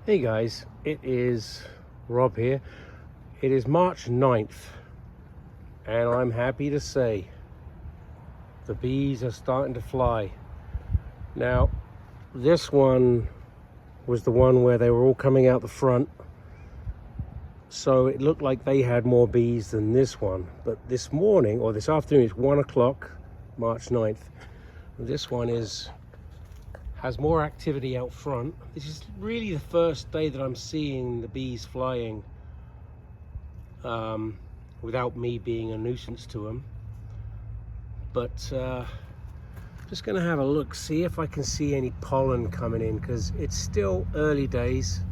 Hey guys, it is Rob here. It is March 9th, and I'm happy to say the bees are starting to fly. Now, this one was the one where they were all coming out the front, so it looked like they had more bees than this one. But this morning, or this afternoon, it's 1 o'clock, March 9th. This one has more activity out front. This is really the first day that I'm seeing the bees flying without me being a nuisance to them. But just gonna have a look, see if I can see any pollen coming in, because it's still early days.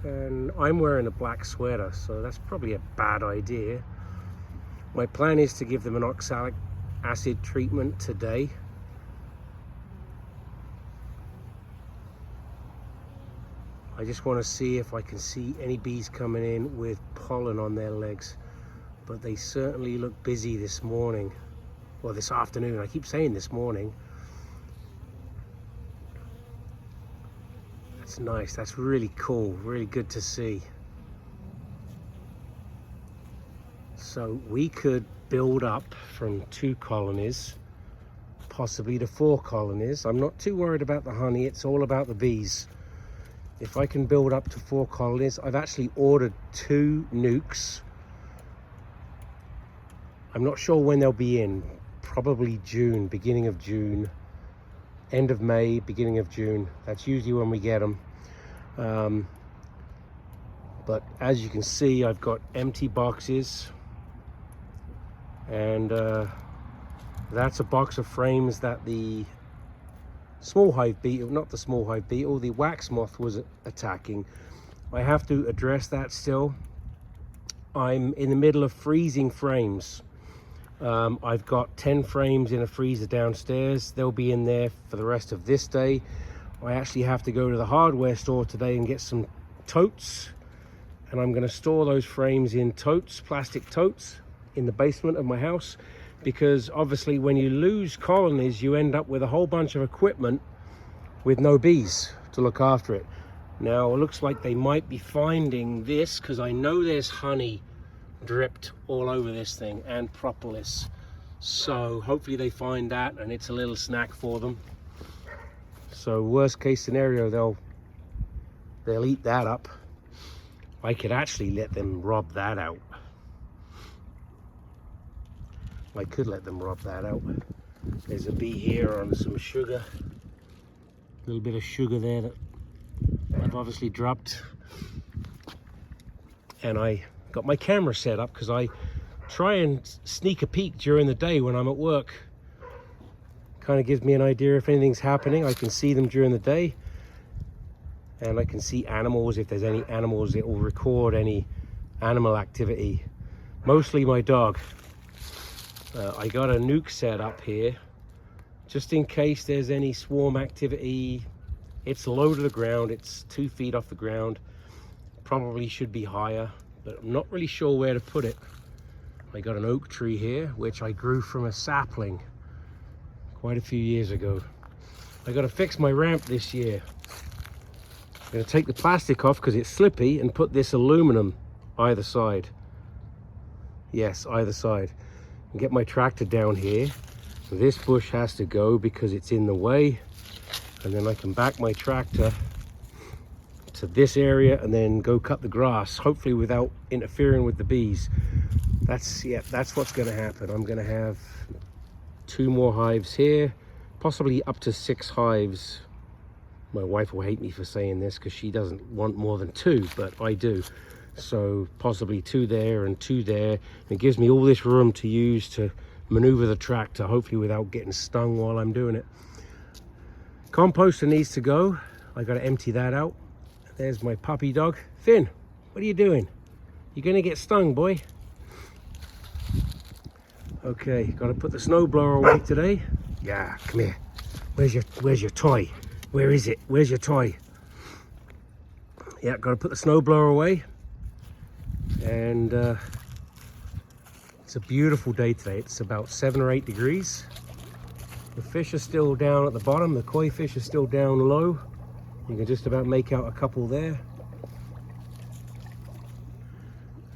And I'm wearing a black sweater, so that's probably a bad idea. My plan is to give them an oxalic acid treatment today. I just want to see if I can see any bees coming in with pollen on their legs. But they certainly look busy this morning. Well, this afternoon. I keep saying this morning. That's nice. That's really cool. Really good to see. So we could build up from 2 colonies, possibly to 4 colonies. I'm not too worried about the honey. It's all about the bees. If I can build up to 4 colonies, I've actually ordered 2 nukes. I'm not sure when they'll be in. Probably June, beginning of June, end of May, beginning of June. That's usually when we get them. But as you can see, I've got empty boxes, and that's a box of frames that the small hive beetle, not the small hive beetle, the wax moth was attacking. I have to address that still. I'm in the middle of freezing frames. I've got 10 frames in a freezer downstairs. They'll be in there for the rest of this day. I actually have to go to the hardware store today and get some totes, and I'm going to store those frames in totes, plastic totes, in the basement of my house. Because obviously when you lose colonies, you end up with a whole bunch of equipment with no bees to look after it. Now it looks like they might be finding this, because I know there's honey dripped all over this thing and propolis. So hopefully they find that and it's a little snack for them. So worst case scenario, they'll eat that up. I could actually let them rob that out. I could let them rob that out. There's a bee here on some sugar. A little bit of sugar there that I've obviously dropped. And I got my camera set up because I try and sneak a peek during the day when I'm at work. Kind of gives me an idea if anything's happening. I can see them during the day. And I can see animals. If there's any animals, it will record any animal activity. Mostly my dog. I got a nuke set up here just in case there's any swarm activity. It's low to the ground. It's 2 feet off the ground. Probably should be higher, but I'm not really sure where to put it. I got an oak tree here, which I grew from a sapling quite a few years ago. I got to fix my ramp this year. I'm going to take the plastic off because it's slippy and put this aluminum either side. Yes, either side. And get my tractor down here. This bush has to go because it's in the way, and then I can back my tractor to this area and then go cut the grass, hopefully without interfering with the bees. That's what's going to happen. I'm going to have 2 more hives here, possibly up to 6 hives. My wife will hate me for saying this because she doesn't want more than 2, but I do. So possibly 2 there and 2 there. It gives me all this room to use to maneuver the tractor, hopefully without getting stung while I'm doing it. Composter needs to go. I got to empty that out. There's my puppy dog. Finn, what are you doing? You're going to get stung, boy. Okay, got to put the snowblower away today. Yeah, come here. Where's your toy? Where is it? Where's your toy? Yeah, got to put the snowblower away. And it's a beautiful day today. It's about 7 or 8 degrees. The fish are still down at the bottom. The koi fish are still down low. You can just about make out a couple there.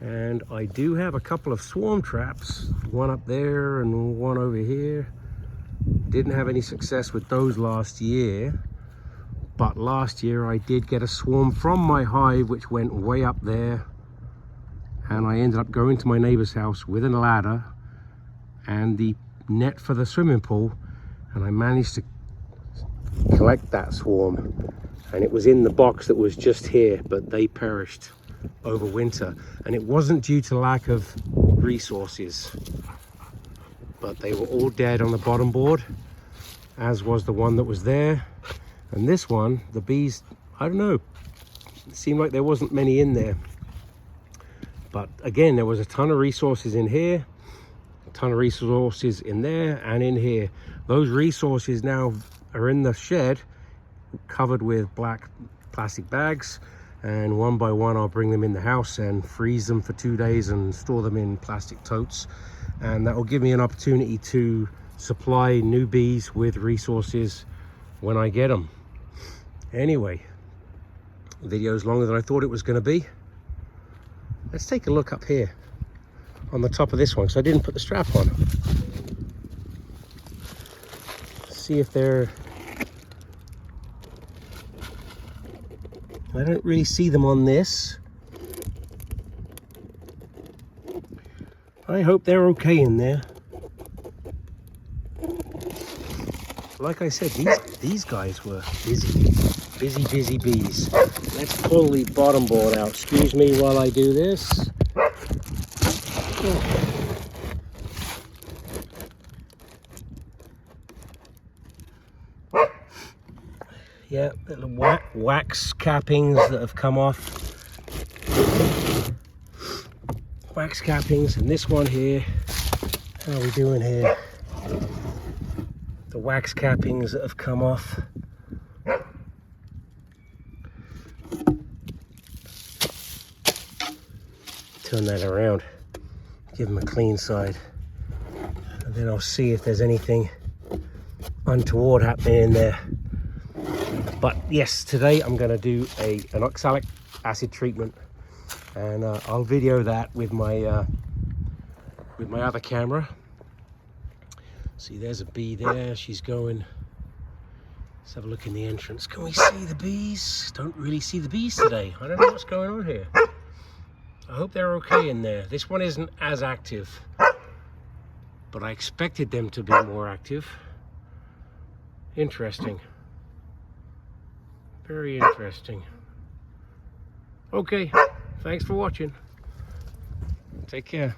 And I do have a couple of swarm traps, one up there and one over here. Didn't have any success with those last year, but last year I did get a swarm from my hive which went way up there, and I ended up going to my neighbor's house with a ladder and the net for the swimming pool, and I managed to collect that swarm, and it was in the box that was just here, but they perished over winter, and it wasn't due to lack of resources, but they were all dead on the bottom board, as was the one that was there. And this one, the bees, I don't know, it seemed like there wasn't many in there, but again, there was a ton of resources in here, a ton of resources in there and in here. Those resources now are in the shed covered with black plastic bags, and one by one I'll bring them in the house and freeze them for 2 days and store them in plastic totes, and that will give me an opportunity to supply new bees with resources when I get them. Anyway, the video is longer than I thought it was going to be. Let's take a look up here on the top of this one, because I didn't put the strap on. See if they're... I don't really see them on this. I hope they're okay in there. Like I said, these guys were busy bees. Let's pull the bottom board out. Excuse me while I do this. Oh. Yeah, little wax cappings that have come off. Wax cappings, and this one here. How are we doing here? The wax cappings that have come off. Turn that around, give them a clean side, and then I'll see if there's anything untoward happening in there. But yes, today I'm going to do an oxalic acid treatment, and I'll video that with my other camera. See, there's a bee there. She's going. Let's have a look in the entrance. Can we see the bees? Don't really see the bees today. I don't know what's going on here. I hope they're okay in there. This one isn't as active, but I expected them to be more active. Interesting. Very interesting. Okay, thanks for watching. Take care.